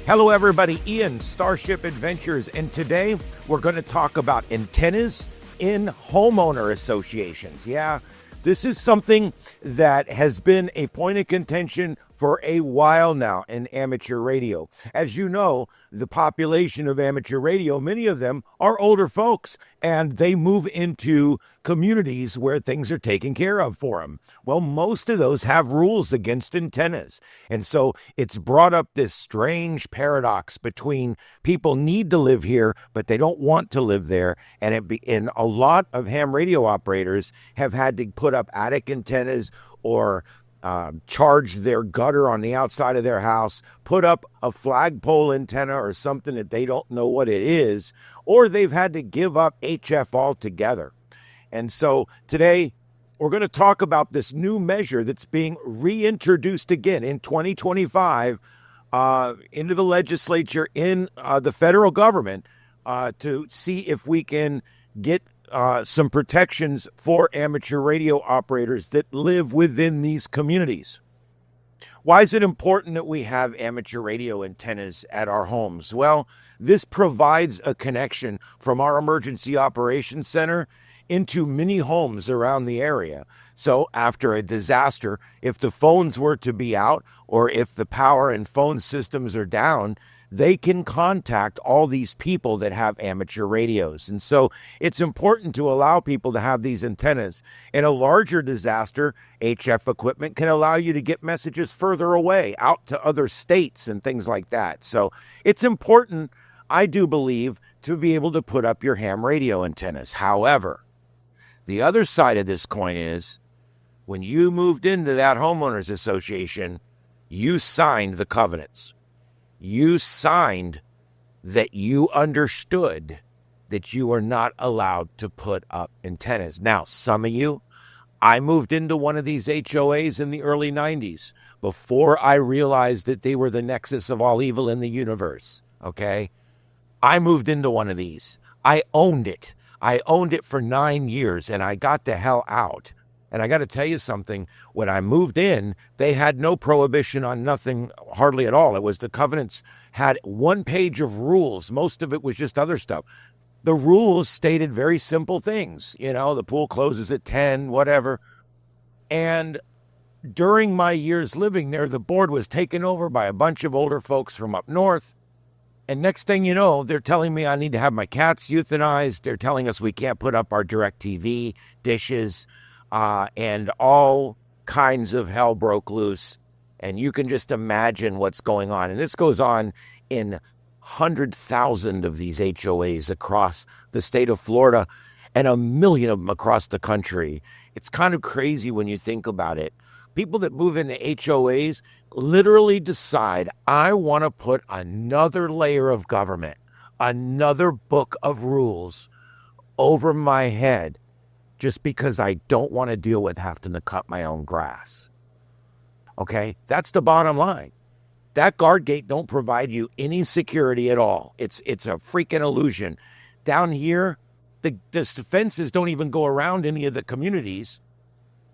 Hello everybody, Ian, Starship Adventures, and today we're going to talk about antennas in homeowner associations. Yeah, this is something that has been a point of contention for a while now in amateur radio. As you know, the population of amateur radio, many of them are older folks, and they move into communities where things are taken care of for them. Well, most of those have rules against antennas. And so it's brought up this strange paradox between people need to live here, but they don't want to live there. And a lot of ham radio operators have had to put up attic antennas or charge their gutter on the outside of their house, put up a flagpole antenna or something that they don't know what it is, or they've had to give up HF altogether. And so today we're going to talk about this new measure that's being reintroduced again in 2025 into the legislature in the federal government to see if we can get some protections for amateur radio operators that live within these communities. Why is it important that we have amateur radio antennas at our homes? Well, this provides a connection from our emergency operations center into many homes around the area. So after a disaster, if the phones were to be out or if the power and phone systems are down, they can contact all these people that have amateur radios. And so it's important to allow people to have these antennas. In a larger disaster, HF equipment can allow you to get messages further away, out to other states and things like that. So it's important, I do believe, to be able to put up your ham radio antennas. However, the other side of this coin is when you moved into that homeowners association, you signed the covenants. You signed that you understood that you are not allowed to put up antennas. Now, some of you, I moved into one of these HOAs in the early 90s before I realized that they were the nexus of all evil in the universe, okay? I moved into one of these. I owned it. I owned it for 9 years, and I got the hell out. And I got to tell you something, when I moved in, they had no prohibition on nothing, hardly at all. It was the covenants had one page of rules. Most of it was just other stuff. The rules stated very simple things. You know, the pool closes at 10, whatever. And during my years living there, the board was taken over by a bunch of older folks from up north. And next thing you know, they're telling me I need to have my cats euthanized. They're telling us we can't put up our DirecTV dishes. And all kinds of hell broke loose. And you can just imagine what's going on. And this goes on in 100,000 of these HOAs across the state of Florida and 1 million of them across the country. It's kind of crazy when you think about it. People that move into HOAs literally decide, I want to put another layer of government, another book of rules over my head, just because I don't want to deal with having to cut my own grass. Okay, that's the bottom line. That guard gate don't provide you any security at all. It's a freaking illusion. Down here, the fences don't even go around any of the communities.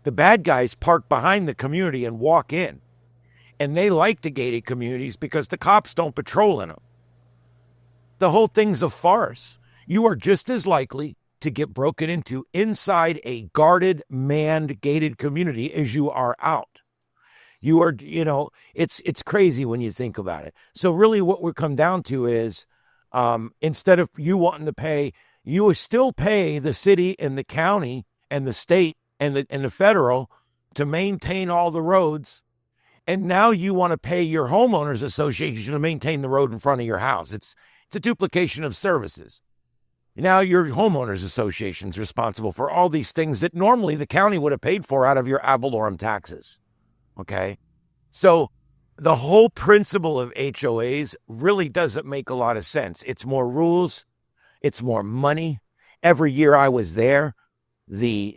The bad guys park behind the community and walk in. And they like the gated communities because the cops don't patrol in them. The whole thing's a farce. You are just as likely to get broken into inside a guarded, manned, gated community as you are out. You are, it's crazy when you think about it. So really what we come down to is instead of you wanting to pay, you will still pay the city and the county and the state and the federal to maintain all the roads. And now you want to pay your homeowners association to maintain the road in front of your house. It's a duplication of services. Now your homeowners association is responsible for all these things that normally the county would have paid for out of your ad valorem taxes. Okay? So the whole principle of HOAs really doesn't make a lot of sense. It's more rules. It's more money. Every year I was there, the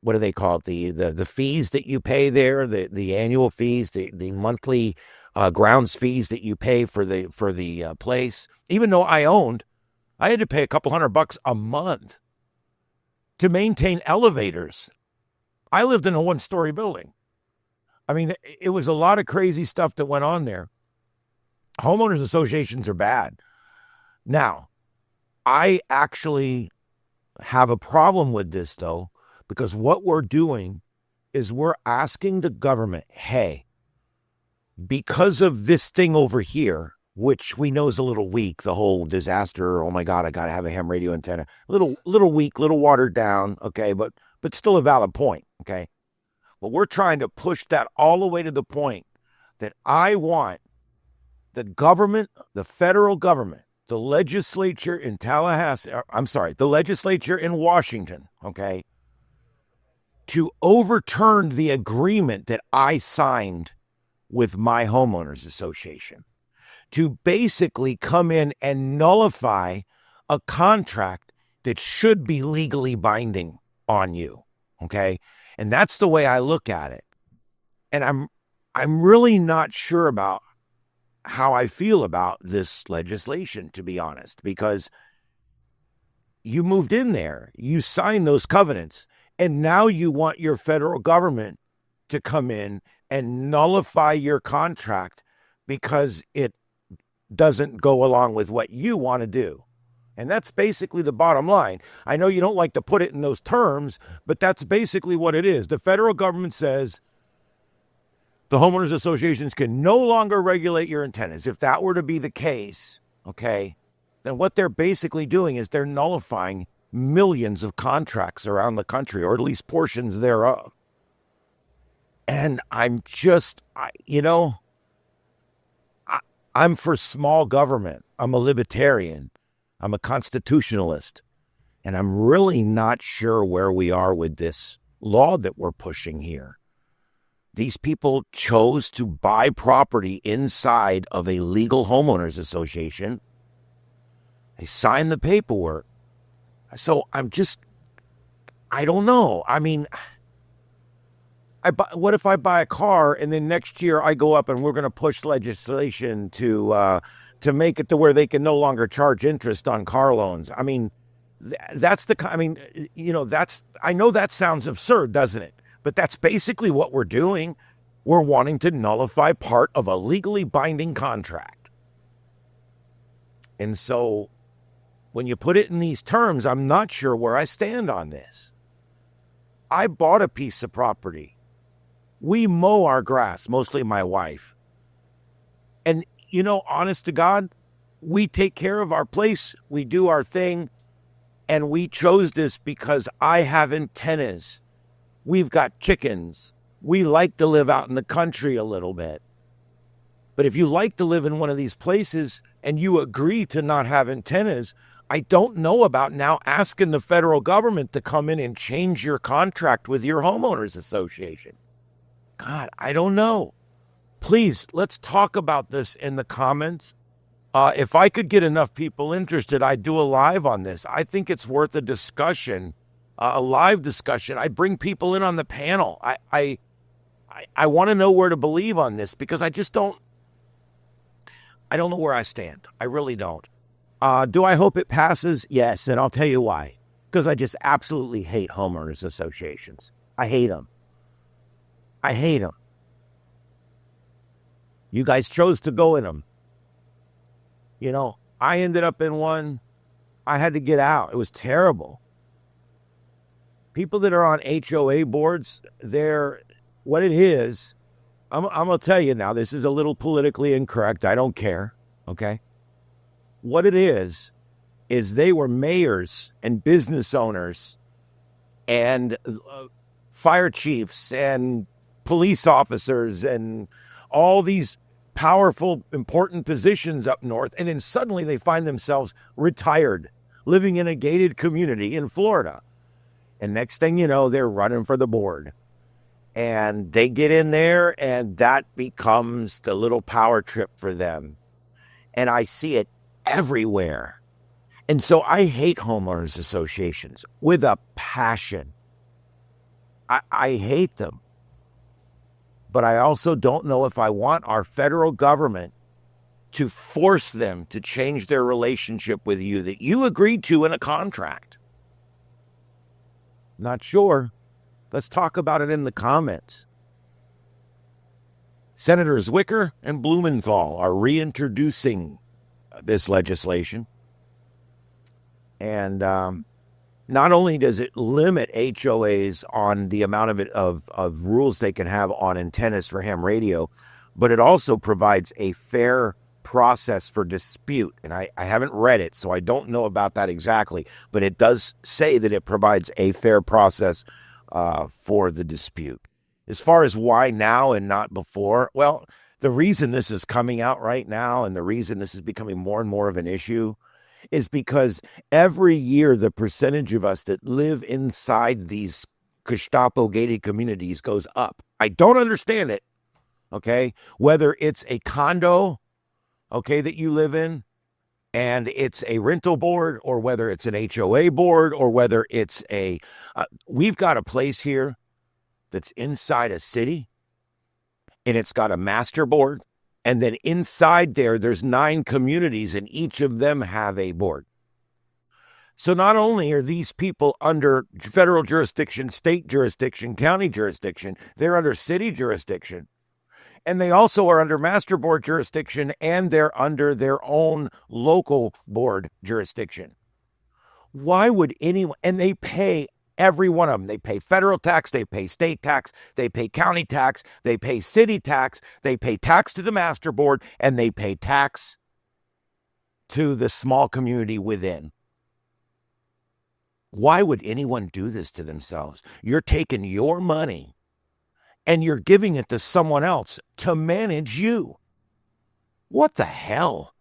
what do they call it? The fees that you pay there, the annual fees, the monthly grounds fees that you pay for the place. Even though I had to pay a couple $100 a month to maintain elevators. I lived in a one-story building. I mean, it was a lot of crazy stuff that went on there. Homeowners associations are bad. Now, I actually have a problem with this, though, because what we're doing is we're asking the government, hey, because of this thing over here, which we know is a little weak, the whole disaster, oh my God, I got to have a ham radio antenna, little weak, little watered down, okay, but still a valid point, okay? Well, we're trying to push that all the way to the point that I want the government, the federal government, the legislature in the legislature in Washington, okay, to overturn the agreement that I signed with my homeowners association, to basically come in and nullify a contract that should be legally binding on you, okay? And that's the way I look at it. And I'm really not sure about how I feel about this legislation, to be honest, because you moved in there, you signed those covenants, and now you want your federal government to come in and nullify your contract because it doesn't go along with what you want to do. And that's basically the bottom line. I know you don't like to put it in those terms, but that's basically what it is. The federal government says the homeowners associations can no longer regulate your antennas. If that were to be the case, okay, then what they're basically doing is they're nullifying millions of contracts around the country, or at least portions thereof. And I'm for small government. I'm a libertarian. I'm a constitutionalist. And I'm really not sure where we are with this law that we're pushing here. These people chose to buy property inside of a legal homeowners association. They signed the paperwork. So I don't know. I mean, what if I buy a car and then next year I go up and we're going to push legislation to make it to where they can no longer charge interest on car loans? I mean, I know that sounds absurd, doesn't it? But that's basically what we're doing. We're wanting to nullify part of a legally binding contract. And so when you put it in these terms, I'm not sure where I stand on this. I bought a piece of property. We mow our grass, mostly my wife. And, honest to God, we take care of our place. We do our thing. And we chose this because I have antennas. We've got chickens. We like to live out in the country a little bit. But if you like to live in one of these places and you agree to not have antennas, I don't know about now asking the federal government to come in and change your contract with your homeowners association. God, I don't know. Please, let's talk about this in the comments. If I could get enough people interested, I'd do a live on this. I think it's worth a discussion, a live discussion. I'd bring people in on the panel. I want to know where to believe on this because I don't know where I stand. I really don't. Do I hope it passes? Yes, and I'll tell you why. Because I just absolutely hate homeowners associations. I hate them. You guys chose to go in them. I ended up in one. I had to get out. It was terrible. People that are on HOA boards, what it is, I'm going to tell you now, this is a little politically incorrect. I don't care, okay? What it is they were mayors and business owners and fire chiefs and police officers and all these powerful, important positions up north. And then suddenly they find themselves retired, living in a gated community in Florida. And next thing you know, they're running for the board. And they get in there and that becomes the little power trip for them. And I see it everywhere. And so I hate homeowners associations with a passion. I hate them. But I also don't know if I want our federal government to force them to change their relationship with you that you agreed to in a contract. Not sure. Let's talk about it in the comments. Senators Wicker and Blumenthal are reintroducing this legislation. And not only does it limit HOAs on the amount of rules they can have on antennas for ham radio, but it also provides a fair process for dispute. And I haven't read it, so I don't know about that exactly, but it does say that it provides a fair process for the dispute. As far as why now and not before, well, the reason this is coming out right now and the reason this is becoming more and more of an issue is because every year the percentage of us that live inside these Gestapo gated communities goes up. I don't understand it, okay? Whether it's a condo, okay, that you live in, and it's a rental board, or whether it's an HOA board, or whether it's we've got a place here that's inside a city, and it's got a master board, and then inside there's 9 communities, and each of them have a board. So not only are these people under federal jurisdiction, state jurisdiction, county jurisdiction, they're under city jurisdiction, and they also are under master board jurisdiction, and they're under their own local board jurisdiction. Why would anyone, and they pay every one of them. They pay federal tax, they pay state tax, they pay county tax, they pay city tax, they pay tax to the master board, and they pay tax to the small community within. Why would anyone do this to themselves? You're taking your money and you're giving it to someone else to manage you. What the hell?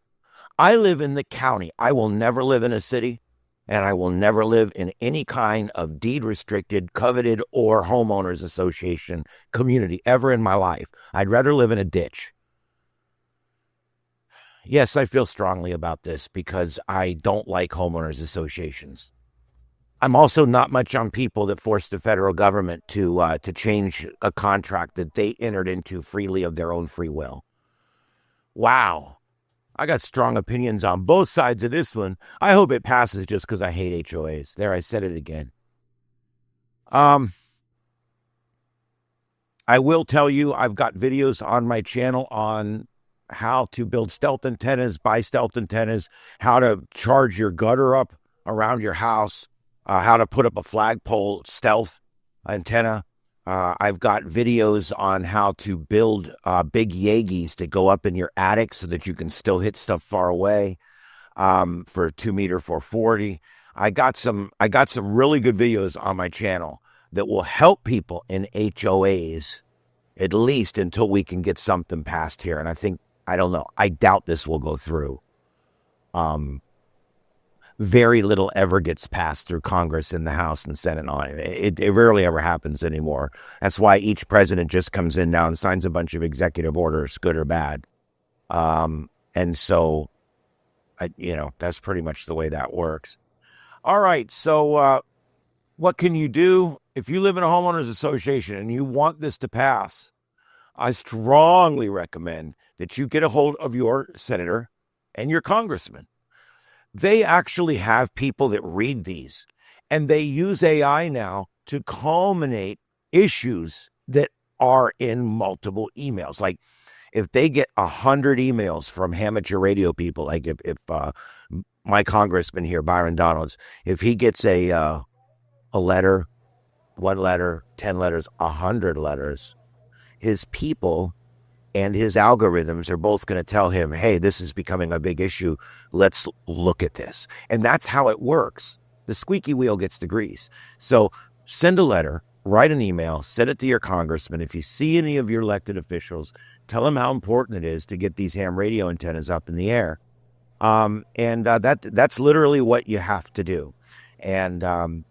I live in the county. I will never live in a city. And I will never live in any kind of deed-restricted, coveted, or homeowners association community ever in my life. I'd rather live in a ditch. Yes, I feel strongly about this because I don't like homeowners associations. I'm also not much on people that force the federal government to change a contract that they entered into freely of their own free will. Wow. I got strong opinions on both sides of this one. I hope it passes just because I hate HOAs. There, I said it again. I will tell you, I've got videos on my channel on how to build stealth antennas, buy stealth antennas, how to charge your gutter up around your house, how to put up a flagpole stealth antenna. I've got videos on how to build big Yagis to go up in your attic so that you can still hit stuff far away for 2-meter 440. I got some really good videos on my channel that will help people in HOAs, at least until we can get something passed here. And I don't know, I doubt this will go through. Very little ever gets passed through Congress and the House and Senate on it. It rarely ever happens anymore. That's why each president just comes in now and signs a bunch of executive orders, good or bad. And so, that's pretty much the way that works. All right, so what can you do? If you live in a homeowners association and you want this to pass, I strongly recommend that you get a hold of your senator and your congressman. They actually have people that read these, and they use AI now to culminate issues that are in multiple emails. Like if they get 100 emails from amateur radio people, like if my congressman here, Byron Donalds, if he gets a letter, 1 letter, 10 letters, 100 letters, his people and his algorithms are both going to tell him, hey, this is becoming a big issue. Let's look at this. And that's how it works. The squeaky wheel gets the grease. So send a letter, write an email, send it to your congressman. If you see any of your elected officials, tell them how important it is to get these ham radio antennas up in the air. That's literally what you have to do. And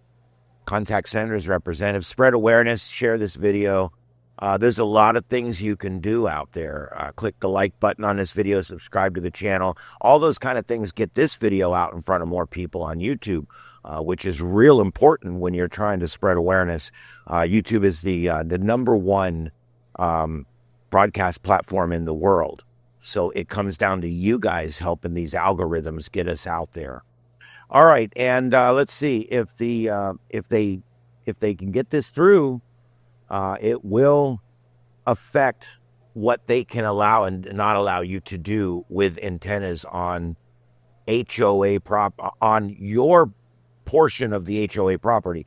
contact senators, representatives, spread awareness, share this video. There's a lot of things you can do out there. Click the like button on this video, subscribe to the channel. All those kind of things get this video out in front of more people on YouTube, which is real important when you're trying to spread awareness. YouTube is the #1 broadcast platform in the world. So it comes down to you guys helping these algorithms get us out there. All right, and let's see if if they can get this through, it will affect what they can allow and not allow you to do with antennas on on your portion of the HOA property.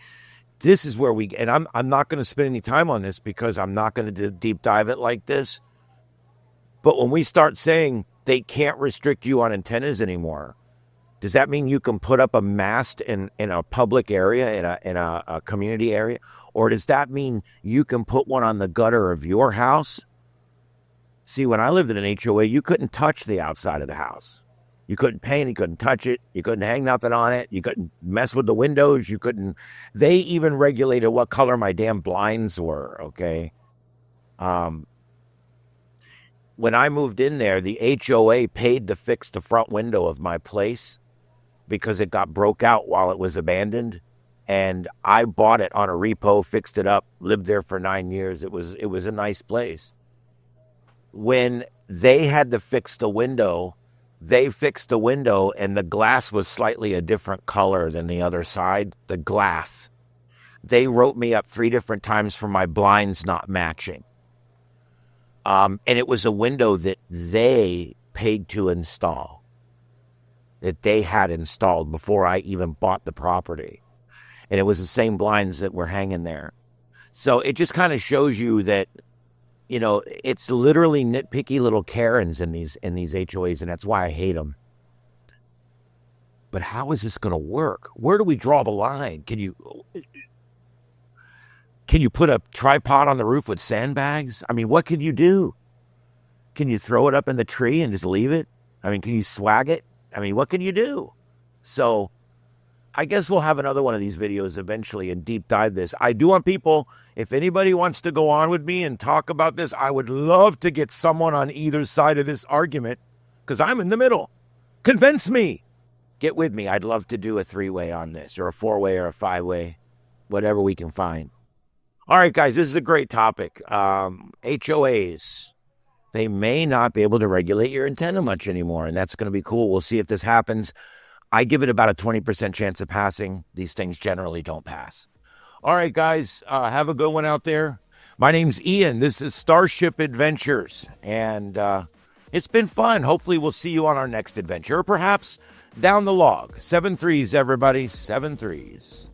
This is where and I'm not going to spend any time on this because I'm not going to deep dive it like this. But when we start saying they can't restrict you on antennas anymore, does that mean you can put up a mast in a public area, in a community area? Or does that mean you can put one on the gutter of your house? See, when I lived in an HOA, you couldn't touch the outside of the house. You couldn't paint, you couldn't touch it, you couldn't hang nothing on it, you couldn't mess with the windows, they even regulated what color my damn blinds were, okay? When I moved in there, the HOA paid to fix the front window of my place because it got broke out while it was abandoned. And I bought it on a repo, fixed it up, lived there for 9 years. It was a nice place. When they had to fix the window, they fixed the window and the glass was slightly a different color than the other side, the glass. They wrote me up 3 different times for my blinds not matching. And it was a window that they paid to install, that they had installed before I even bought the property. And it was the same blinds that were hanging there. So it just kind of shows you that, it's literally nitpicky little Karens in these HOAs, and that's why I hate them. But how is this going to work? Where do we draw the line? Can you put a tripod on the roof with sandbags? I mean, what can you do? Can you throw it up in the tree and just leave it? I mean, can you swag it? I mean, what can you do? So I guess we'll have another one of these videos eventually and deep dive this. I do want people, if anybody wants to go on with me and talk about this, I would love to get someone on either side of this argument because I'm in the middle. Convince me. Get with me. I'd love to do a 3-way on this, or a 4-way or a 5-way, whatever we can find. All right, guys, this is a great topic. HOAs, they may not be able to regulate your antenna much anymore, and that's going to be cool. We'll see if this happens. I give it about a 20% chance of passing. These things generally don't pass. All right, guys, have a good one out there. My name's Ian. This is Starship Adventures, and it's been fun. Hopefully, we'll see you on our next adventure, or perhaps down the log. 7 3s, everybody. 7 3s.